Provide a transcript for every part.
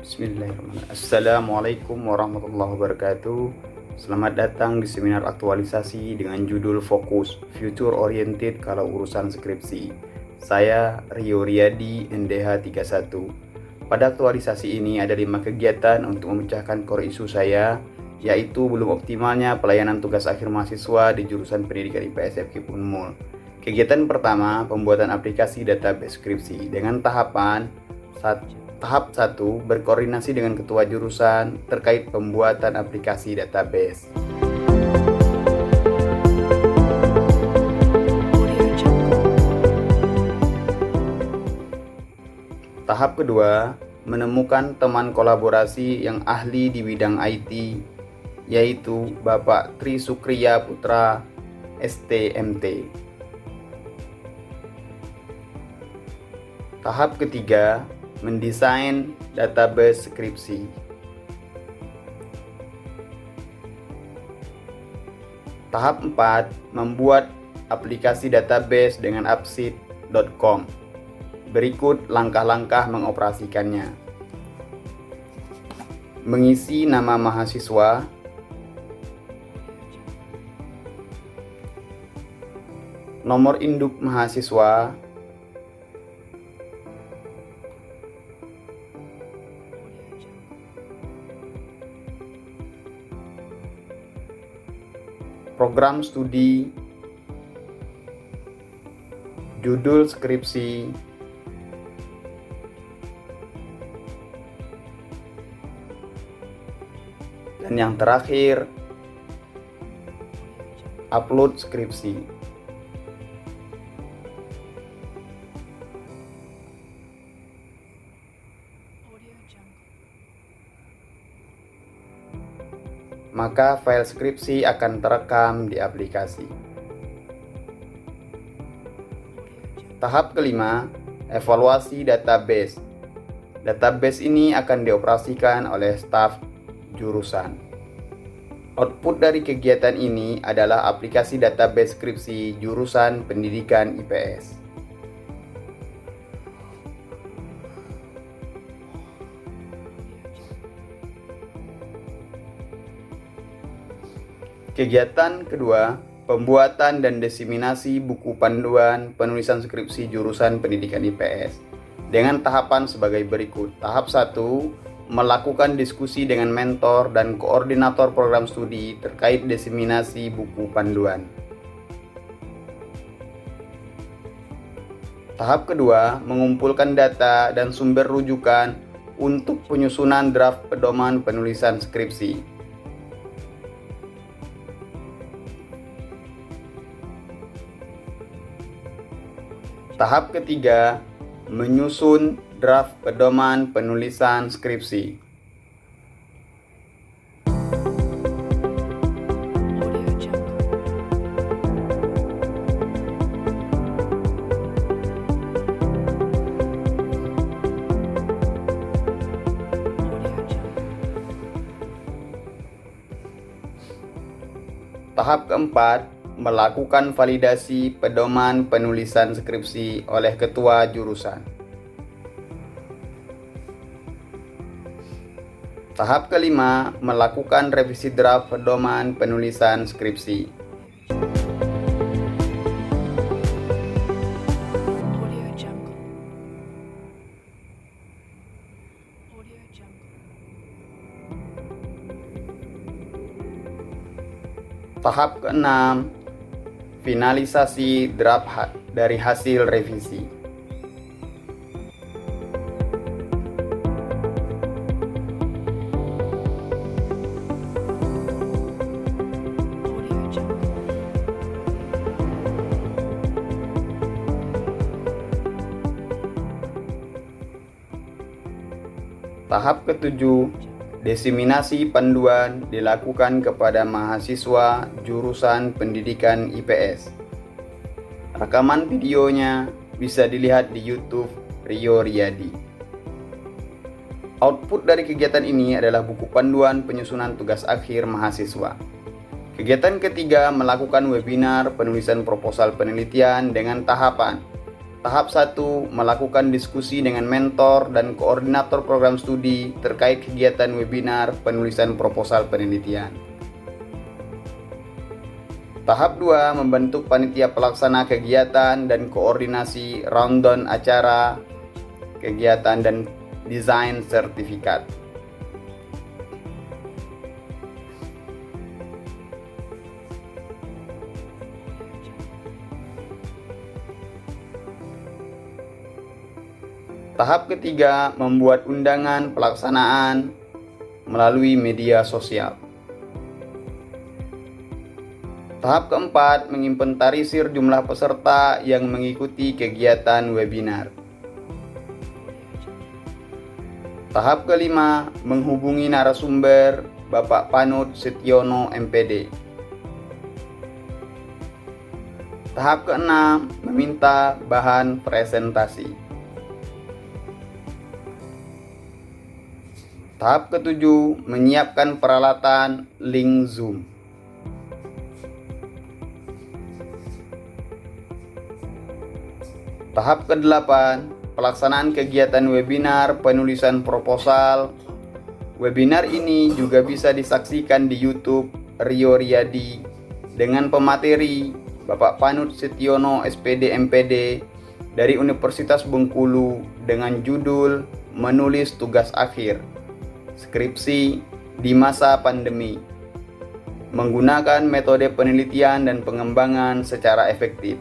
Bismillahirrahmanirrahim. Assalamualaikum warahmatullahi wabarakatuh. Selamat datang di seminar aktualisasi dengan judul Fokus Future Oriented kalau urusan skripsi. Saya Rio Riyadi, NDH 31. Pada aktualisasi ini ada 5 kegiatan untuk memecahkan core isu saya, yaitu belum optimalnya pelayanan tugas akhir mahasiswa di jurusan pendidikan IPS FKIP Unmul. Kegiatan pertama, pembuatan aplikasi database skripsi dengan tahapan Tahap 1, berkoordinasi dengan ketua jurusan terkait pembuatan aplikasi database. Tahap kedua, menemukan teman kolaborasi yang ahli di bidang IT, yaitu Bapak Tri Sukriya Putra, STMT. Tahap ketiga, mendesain database skripsi. Tahap 4, membuat aplikasi database dengan appsit.com. Berikut langkah-langkah mengoperasikannya. Mengisi nama mahasiswa, nomor induk mahasiswa, program studi, judul skripsi, dan yang terakhir, upload skripsi. Maka file skripsi akan terekam di aplikasi. Tahap kelima, evaluasi database. Database ini akan dioperasikan oleh staf jurusan. Output dari kegiatan ini adalah aplikasi database skripsi jurusan pendidikan IPS. Kegiatan kedua, pembuatan dan diseminasi buku panduan penulisan skripsi jurusan pendidikan IPS dengan tahapan sebagai berikut. Tahap 1, melakukan diskusi dengan mentor dan koordinator program studi terkait diseminasi buku panduan. Tahap kedua, mengumpulkan data dan sumber rujukan untuk penyusunan draft pedoman penulisan skripsi. Tahap ketiga, menyusun draft pedoman penulisan skripsi. Tahap keempat, melakukan validasi pedoman penulisan skripsi oleh ketua jurusan. Tahap kelima, melakukan revisi draft pedoman penulisan skripsi. Tahap keenam, finalisasi draft dari hasil revisi. Tahap ketujuh, diseminasi panduan dilakukan kepada mahasiswa jurusan pendidikan IPS. Rekaman videonya bisa dilihat di YouTube Rio Riyadi. Output dari kegiatan ini adalah buku panduan penyusunan tugas akhir mahasiswa. Kegiatan ketiga, melakukan webinar penulisan proposal penelitian dengan tahapan Tahap 1, melakukan diskusi dengan mentor dan koordinator program studi terkait kegiatan webinar penulisan proposal penelitian. Tahap 2, membentuk panitia pelaksana kegiatan dan koordinasi rundown acara, kegiatan dan desain sertifikat. Tahap ketiga, membuat undangan pelaksanaan melalui media sosial. Tahap keempat, menginventarisir jumlah peserta yang mengikuti kegiatan webinar. Tahap kelima, menghubungi narasumber Bapak Panut Setiono MPD. Tahap keenam, meminta bahan presentasi. Tahap ketujuh, menyiapkan peralatan link Zoom. Tahap ke-8, pelaksanaan kegiatan webinar penulisan proposal. Webinar ini juga bisa disaksikan di YouTube Rio Riyadi dengan pemateri Bapak Panut Setiono SPD MPD dari Universitas Bengkulu dengan judul Menulis Tugas Akhir Skripsi di Masa Pandemi, menggunakan metode penelitian dan pengembangan secara efektif.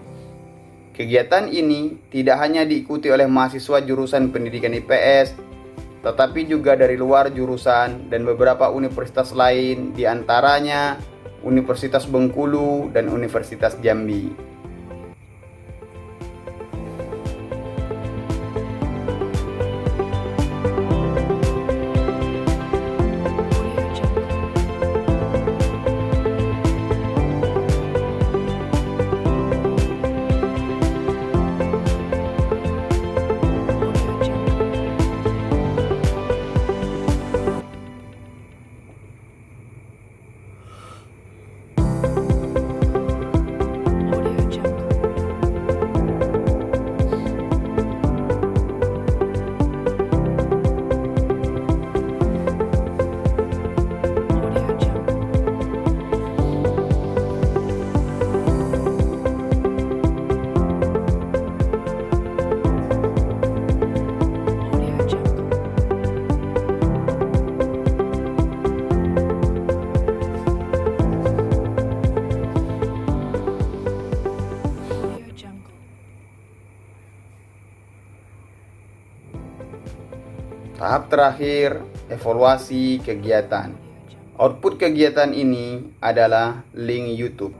Kegiatan ini tidak hanya diikuti oleh mahasiswa jurusan pendidikan IPS, tetapi juga dari luar jurusan dan beberapa universitas lain, di antaranya Universitas Bengkulu dan Universitas Jambi. Tahap terakhir, evaluasi kegiatan. Output kegiatan ini adalah link YouTube.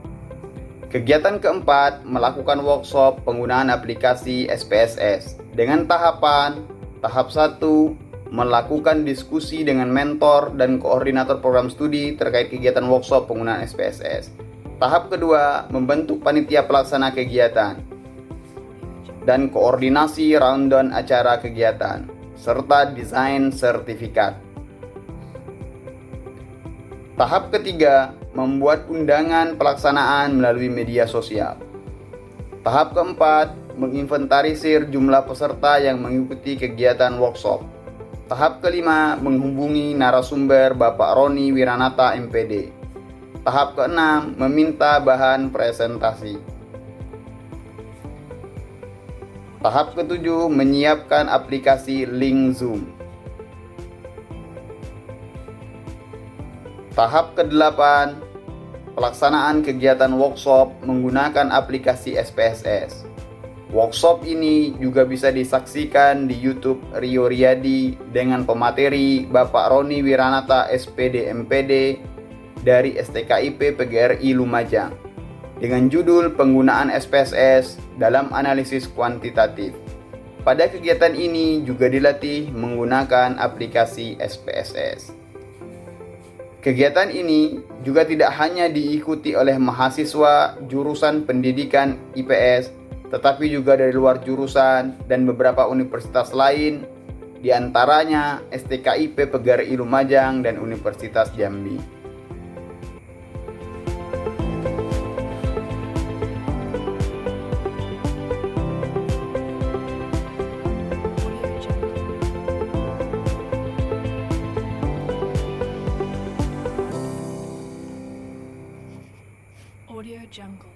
Kegiatan keempat, melakukan workshop penggunaan aplikasi SPSS dengan tahapan. Tahap 1, melakukan diskusi dengan mentor dan koordinator program studi terkait kegiatan workshop penggunaan SPSS. Tahap kedua, membentuk panitia pelaksana kegiatan dan koordinasi rundown acara kegiatan serta desain sertifikat. Tahap ketiga, membuat undangan pelaksanaan melalui media sosial. Tahap keempat, menginventarisir jumlah peserta yang mengikuti kegiatan workshop. Tahap kelima, menghubungi narasumber Bapak Roni Wiranata MPD. Tahap keenam, meminta bahan presentasi. Tahap ketujuh, menyiapkan aplikasi link Zoom. Tahap ke-8, pelaksanaan kegiatan workshop menggunakan aplikasi SPSS. Workshop ini juga bisa disaksikan di YouTube Rio Riyadi dengan pemateri Bapak Roni Wiranata SPD MPD dari STKIP PGRI Lumajang dengan judul Penggunaan SPSS dalam Analisis Kuantitatif. Pada kegiatan ini juga dilatih menggunakan aplikasi SPSS. Kegiatan ini juga tidak hanya diikuti oleh mahasiswa jurusan pendidikan IPS, tetapi juga dari luar jurusan dan beberapa universitas lain, di antaranya STKIP PGRI Lumajang dan Universitas Jambi. Jungle.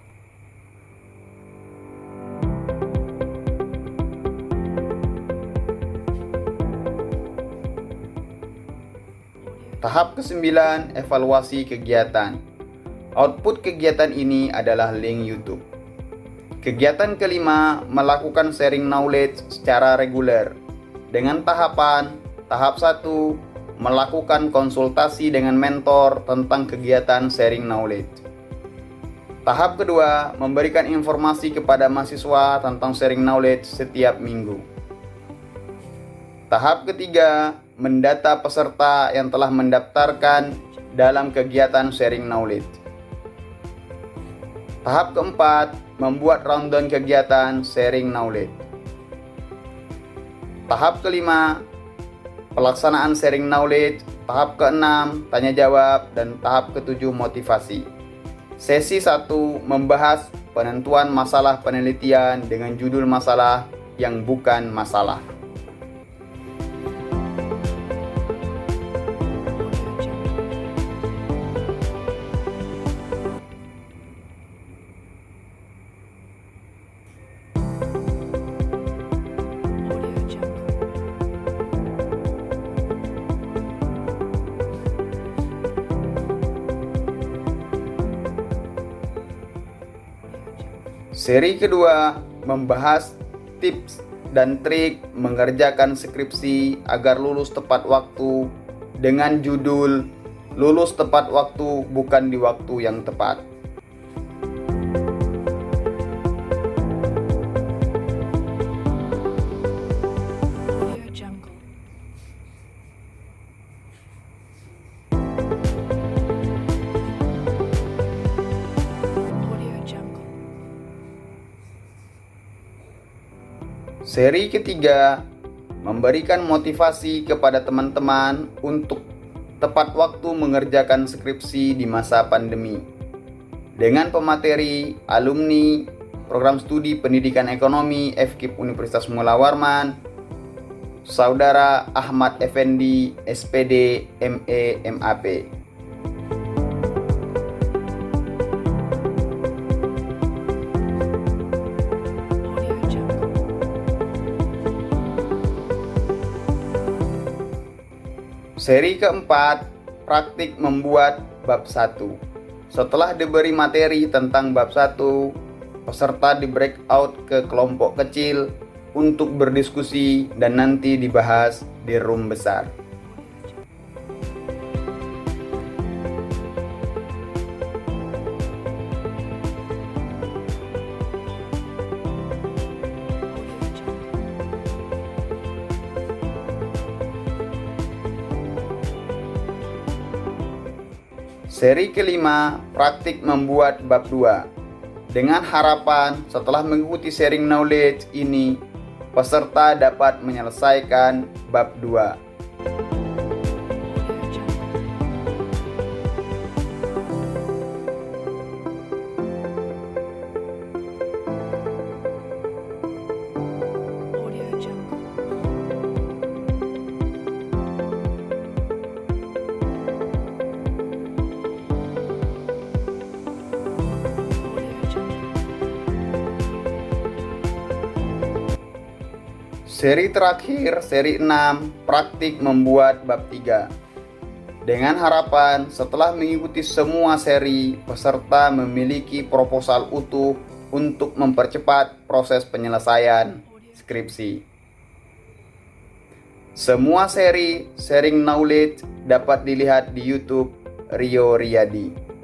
Tahap ke-9, evaluasi kegiatan. Output kegiatan ini adalah link YouTube. Kegiatan kelima, melakukan sharing knowledge secara reguler. Dengan tahapan, tahap 1, melakukan konsultasi dengan mentor tentang kegiatan sharing knowledge. Tahap kedua, memberikan informasi kepada mahasiswa tentang sharing knowledge setiap minggu. Tahap ketiga, mendata peserta yang telah mendaftarkan dalam kegiatan sharing knowledge. Tahap keempat, membuat rundown kegiatan sharing knowledge. Tahap kelima, pelaksanaan sharing knowledge. Tahap keenam, tanya jawab. Dan tahap ketujuh, motivasi. Sesi 1 membahas penentuan masalah penelitian dengan judul masalah yang bukan masalah. Seri kedua membahas tips dan trik mengerjakan skripsi agar lulus tepat waktu dengan judul "Lulus tepat waktu bukan di waktu yang tepat". Seri ketiga memberikan motivasi kepada teman-teman untuk tepat waktu mengerjakan skripsi di masa pandemi dengan pemateri alumni Program Studi Pendidikan Ekonomi FKIP Universitas Mula Warman, Saudara Ahmad Effendi, SPD, ME, MAP. Seri keempat, praktik membuat bab 1. Setelah diberi materi tentang bab 1, peserta di breakout ke kelompok kecil untuk berdiskusi dan nanti dibahas di room besar. Seri kelima, praktik membuat bab 2. Dengan harapan setelah mengikuti sharing knowledge ini, peserta dapat menyelesaikan bab 2. Seri terakhir, seri 6, praktik membuat bab 3. Dengan harapan setelah mengikuti semua seri, peserta memiliki proposal utuh untuk mempercepat proses penyelesaian skripsi. Semua seri sharing knowledge dapat dilihat di YouTube Rio Riyadi.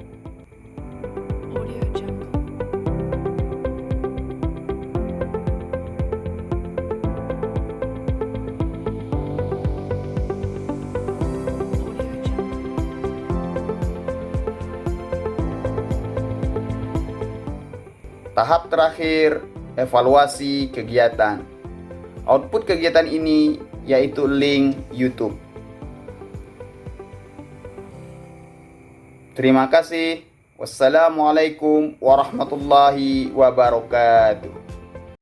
Tahap terakhir, evaluasi kegiatan. Output kegiatan ini yaitu link YouTube. Terima kasih. Wassalamualaikum warahmatullahi wabarakatuh.